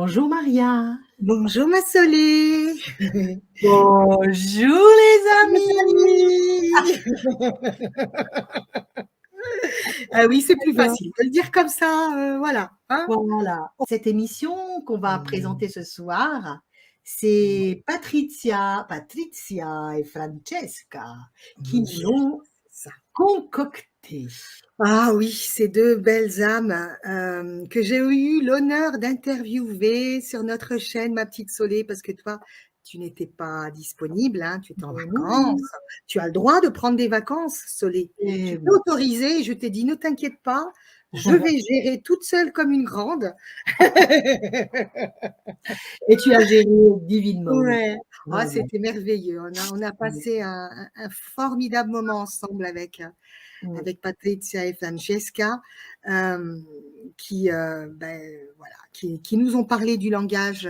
Bonjour Maria. Bonjour ma Solé. Bonjour les amis. Ah oui, c'est plus facile de le dire comme ça, voilà. Hein. Voilà. Cette émission qu'on va présenter ce soir, c'est Patricia et Francesca qui nous l'ont Ça. concocté. Ah oui, ces deux belles âmes que j'ai eu l'honneur d'interviewer sur notre chaîne, ma petite Solé, parce que toi, tu n'étais pas disponible, hein, tu étais en vacances. Tu as le droit de prendre des vacances, Solé. Tu t'es autorisée et je t'ai dit, ne t'inquiète pas, je vais gérer toute seule comme une grande. Et tu as géré divinement. Ouais. Ah, c'était merveilleux. On a passé un formidable moment ensemble avec Patricia et Francesca, qui nous ont parlé du langage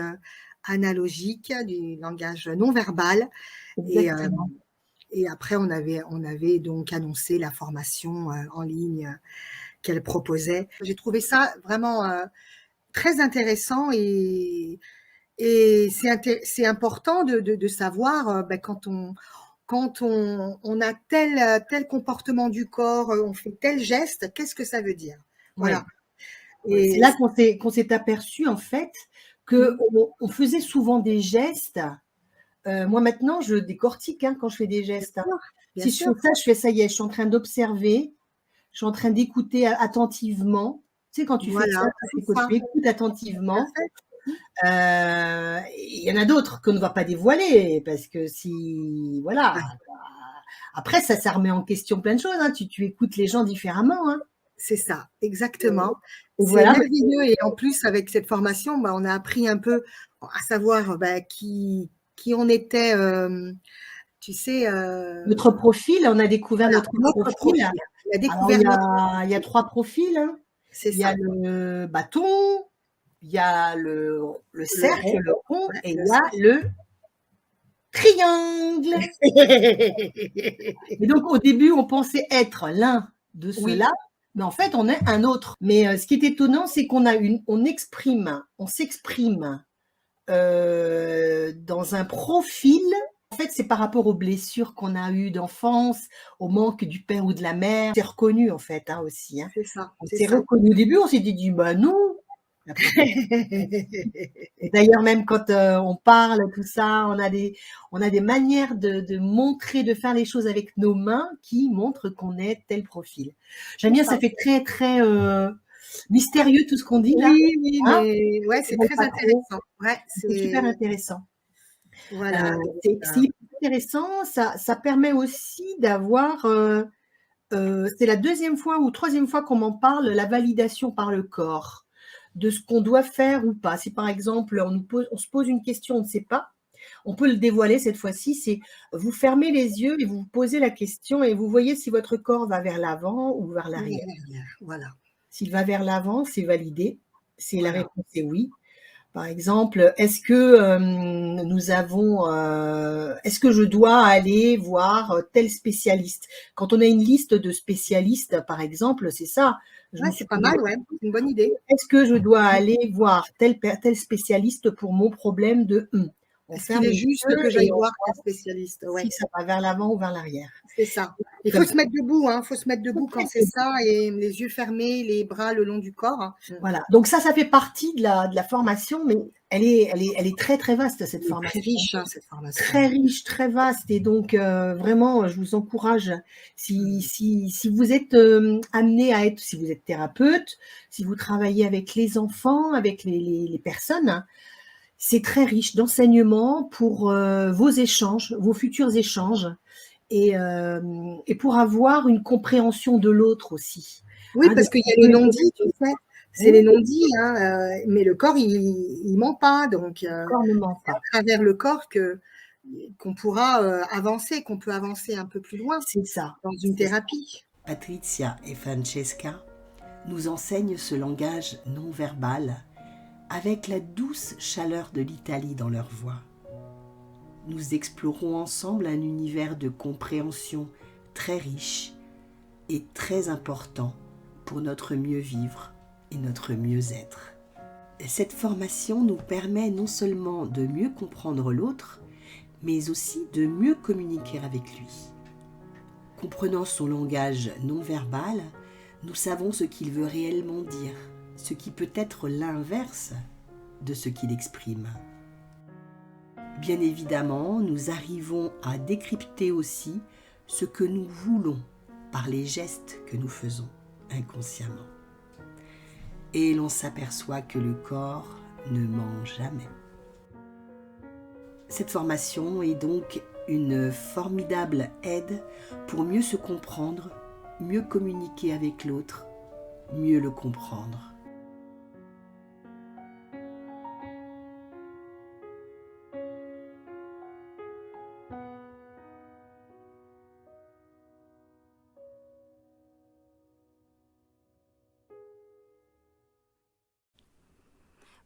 analogique, du langage non verbal. Et après, on avait donc annoncé la formation en ligne qu'elle proposait. J'ai trouvé ça vraiment très intéressant et c'est important de savoir quand on a tel comportement du corps, on fait tel geste, qu'est-ce que ça veut dire? Voilà. Et c'est là qu'on s'est aperçu en fait qu'on faisait souvent des gestes. Moi maintenant, je décortique quand je fais des gestes. Si je fais ça, y est, je suis en train d'observer, je suis en train d'écouter attentivement. Tu sais, quand tu fais ça, tu écoutes attentivement. Il y en a d'autres qu'on ne va pas dévoiler parce que si, voilà. Après, ça remet en question plein de choses. Tu écoutes les gens différemment. C'est ça, exactement. C'est merveilleux. Et en plus, avec cette formation, on a appris un peu à savoir qui on était, tu sais. Notre profil, on a découvert notre profil. Alors, il y a 3 profils. C'est ça. Il y a le bâton, il y a le cercle, le rond, et il y a le triangle. Et donc, au début, on pensait être l'un de ceux-là, mais en fait, on est un autre. Mais ce qui est étonnant, c'est qu'on s'exprime dans un profil. En fait, c'est par rapport aux blessures qu'on a eues d'enfance, au manque du père ou de la mère. C'est reconnu, en fait, aussi. C'est ça. On s'est reconnu. Au début, on s'est dit, bah non. Et d'ailleurs, même quand on parle, tout ça, on a des manières de montrer, de faire les choses avec nos mains qui montrent qu'on est tel profil. J'aime bien, ça fait très, très mystérieux tout ce qu'on dit là. Oui, mais ouais, c'est très intéressant. Ouais, c'est super intéressant. Voilà. C'est intéressant. Ça permet aussi d'avoir, c'est la 2e fois ou 3e fois qu'on m'en parle, la validation par le corps de ce qu'on doit faire ou pas. Si par exemple, on se pose une question, on ne sait pas, on peut le dévoiler cette fois-ci, c'est vous fermez les yeux et vous vous posez la question et vous voyez si votre corps va vers l'avant ou vers l'arrière. Voilà. S'il va vers l'avant, c'est validé. Si la réponse est oui. Par exemple, est-ce que est-ce que je dois aller voir tel spécialiste? Quand on a une liste de spécialistes, par exemple, c'est ça. C'est pas mal, c'est une bonne idée. Est-ce que je dois aller voir tel spécialiste pour mon problème de Est-ce qu'il est juste que j'aille voir un spécialiste? Si ça va vers l'avant ou vers l'arrière. C'est ça. Il faut se mettre debout, il faut se mettre debout quand c'est ça, et les yeux fermés, les bras le long du corps. Voilà. Donc ça fait partie de la formation, mais elle est très, très vaste, cette formation. Très riche, cette formation. Très riche, très vaste. Et donc, vraiment, je vous encourage, si vous êtes amené à être, si vous êtes thérapeute, si vous travaillez avec les enfants, avec les personnes, c'est très riche d'enseignements pour vos échanges, vos futurs échanges, et pour avoir une compréhension de l'autre aussi. Oui, parce qu'il y a les non-dits, tu sais. C'est les non-dits, mais le corps, il ment pas. Donc, le corps ne ment pas. C'est à travers le corps qu'on pourra avancer, qu'on peut avancer un peu plus loin. C'est ça. Dans une thérapie. Patricia et Francesca nous enseignent ce langage non verbal avec la douce chaleur de l'Italie dans leur voix. Nous explorons ensemble un univers de compréhension très riche et très important pour notre mieux vivre et notre mieux-être. Cette formation nous permet non seulement de mieux comprendre l'autre, mais aussi de mieux communiquer avec lui. Comprenant son langage non verbal, nous savons ce qu'il veut réellement dire, ce qui peut être l'inverse de ce qu'il exprime. Bien évidemment, nous arrivons à décrypter aussi ce que nous voulons par les gestes que nous faisons inconsciemment. Et l'on s'aperçoit que le corps ne ment jamais. Cette formation est donc une formidable aide pour mieux se comprendre, mieux communiquer avec l'autre, mieux le comprendre.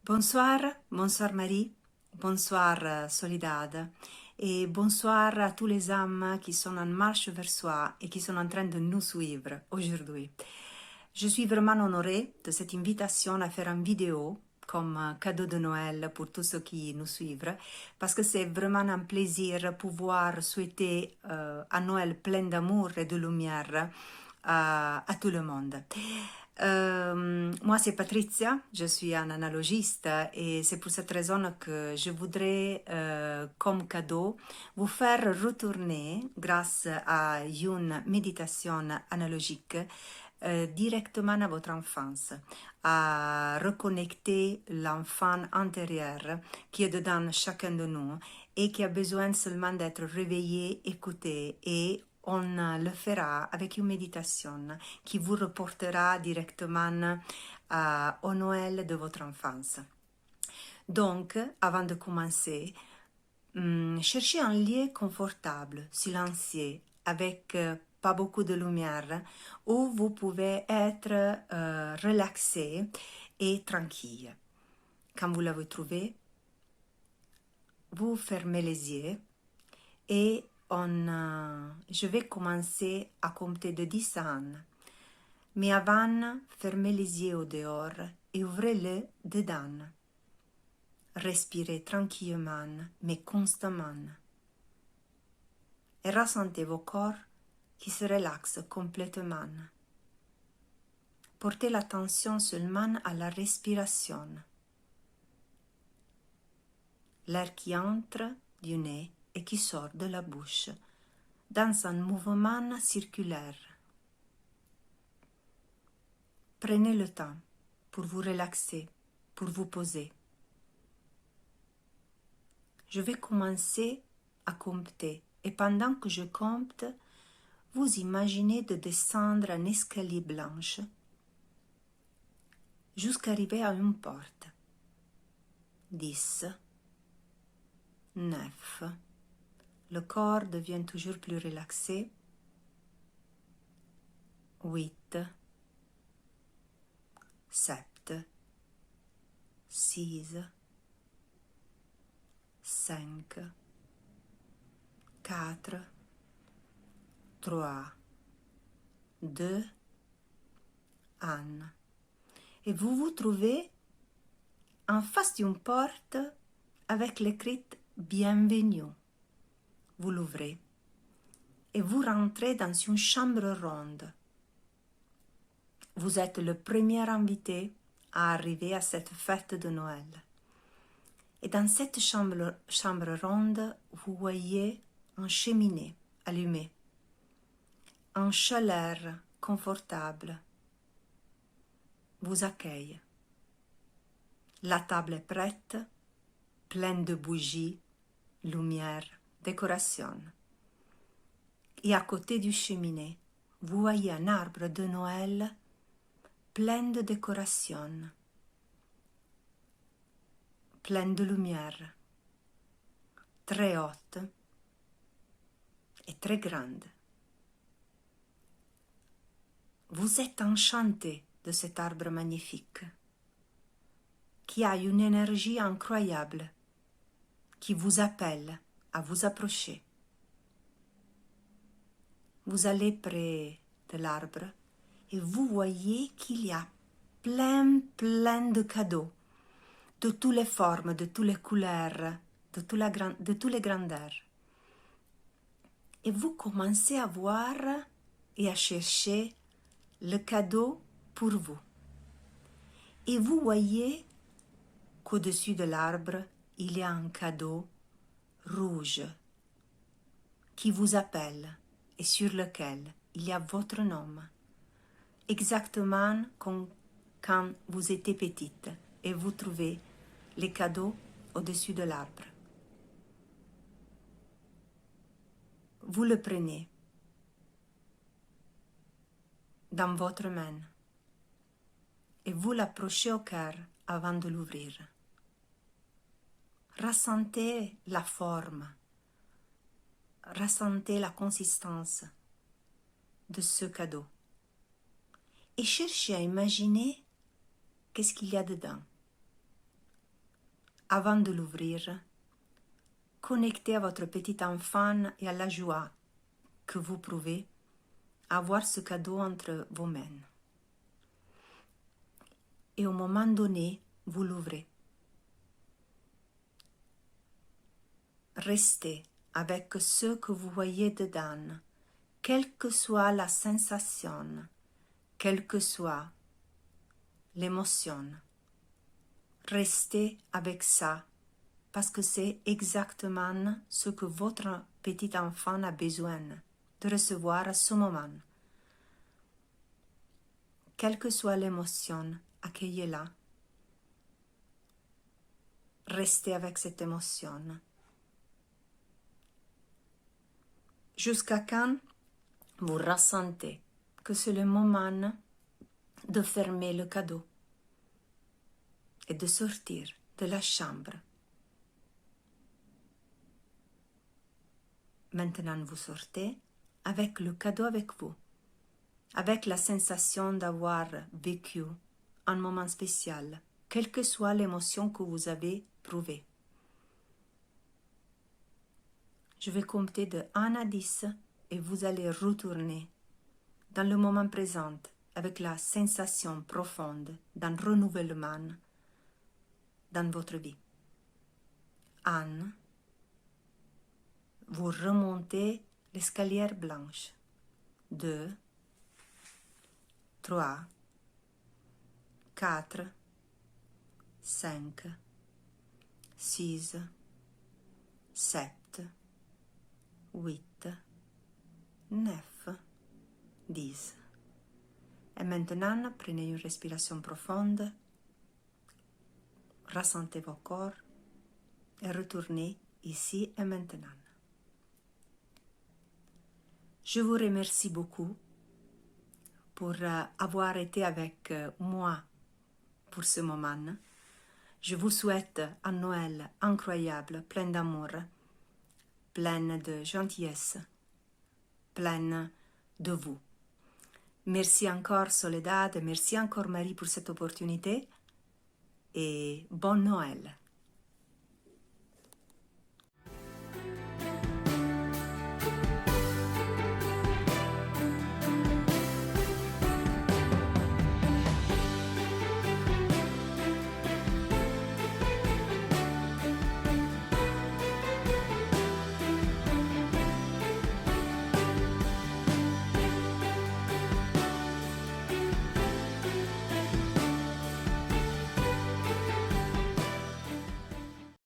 Bonsoir, bonsoir Marie, bonsoir Soledad et bonsoir à tous les âmes qui sont en marche vers soi et qui sont en train de nous suivre aujourd'hui. Je suis vraiment honorée de cette invitation à faire une vidéo comme cadeau de Noël pour tous ceux qui nous suivent parce que c'est vraiment un plaisir pouvoir souhaiter un Noël plein d'amour et de lumière à tout le monde. Moi, c'est Patricia, je suis un analogiste et c'est pour cette raison que je voudrais, comme cadeau, vous faire retourner, grâce à une méditation analogique, directement à votre enfance, à reconnecter l'enfant intérieur qui est dedans chacun de nous et qui a besoin seulement d'être réveillé, écouté et on le fera avec une méditation qui vous reportera directement au Noël de votre enfance. Donc, avant de commencer, cherchez un lieu confortable, silencieux, avec pas beaucoup de lumière, où vous pouvez être relaxé et tranquille. Quand vous l'avez trouvé, vous fermez les yeux et je vais commencer à compter de 10 à 1. Mais avant, fermez les yeux au dehors et ouvrez-les dedans. Respirez tranquillement, mais constamment. Et ressentez vos corps qui se relaxent complètement. Portez l'attention seulement à la respiration. L'air qui entre du nez et qui sort de la bouche, dans un mouvement circulaire. Prenez le temps pour vous relaxer, pour vous poser. Je vais commencer à compter et pendant que je compte, vous imaginez de descendre un escalier blanche jusqu'à arriver à une porte. 10, 9. Le corps devient toujours plus relaxé. 8, 7, 6, 5, 4, 3, 2, 1. Et vous vous trouvez en face d'une porte avec l'écrit « Bienvenue ». Vous l'ouvrez et vous rentrez dans une chambre ronde. Vous êtes le premier invité à arriver à cette fête de Noël. Et dans cette chambre ronde, vous voyez une cheminée allumée, une chaleur confortable vous accueille. La table est prête, pleine de bougies, lumière, décoration. Et à côté du cheminée, vous voyez un arbre de Noël plein de décorations, plein de lumière, très haute et très grande. Vous êtes enchanté de cet arbre magnifique qui a une énergie incroyable qui vous appelle à vous approcher. Vous allez près de l'arbre et vous voyez qu'il y a plein de cadeaux de toutes les formes, de toutes les couleurs, de toutes les grandeurs. Et vous commencez à voir et à chercher le cadeau pour vous. Et vous voyez qu'au-dessus de l'arbre, il y a un cadeau rouge qui vous appelle et sur lequel il y a votre nom, exactement comme quand vous étiez petite et vous trouvez les cadeaux au-dessus de l'arbre. Vous le prenez dans votre main et vous l'approchez au cœur avant de l'ouvrir. Ressentez la forme, ressentez la consistance de ce cadeau et cherchez à imaginer qu'est-ce qu'il y a dedans. Avant de l'ouvrir, connectez à votre petit enfant et à la joie que vous prouvez à avoir ce cadeau entre vos mains. Et au moment donné, vous l'ouvrez. Restez avec ce que vous voyez dedans, quelle que soit la sensation, quelle que soit l'émotion. Restez avec ça, parce que c'est exactement ce que votre petit enfant a besoin de recevoir à ce moment. Quelle que soit l'émotion, accueillez-la. Restez avec cette émotion. Jusqu'à quand vous ressentez que c'est le moment de fermer le cadeau et de sortir de la chambre. Maintenant vous sortez avec le cadeau avec vous, avec la sensation d'avoir vécu un moment spécial, quelle que soit l'émotion que vous avez prouvée. Je vais compter de 1 à 10 et vous allez retourner dans le moment présent avec la sensation profonde d'un renouvellement dans votre vie. 1, vous remontez l'escalier blanche. 2, 3, 4, 5, 6, 7, 8, 9, 10. Et maintenant, prenez une respiration profonde, ressentez vos corps et retournez ici et maintenant. Je vous remercie beaucoup pour avoir été avec moi pour ce moment. Je vous souhaite un Noël incroyable, plein d'amour, plein de gentillesse, plein de vous. Merci encore Soledad, merci encore Marie pour cette opportunité et bon Noël.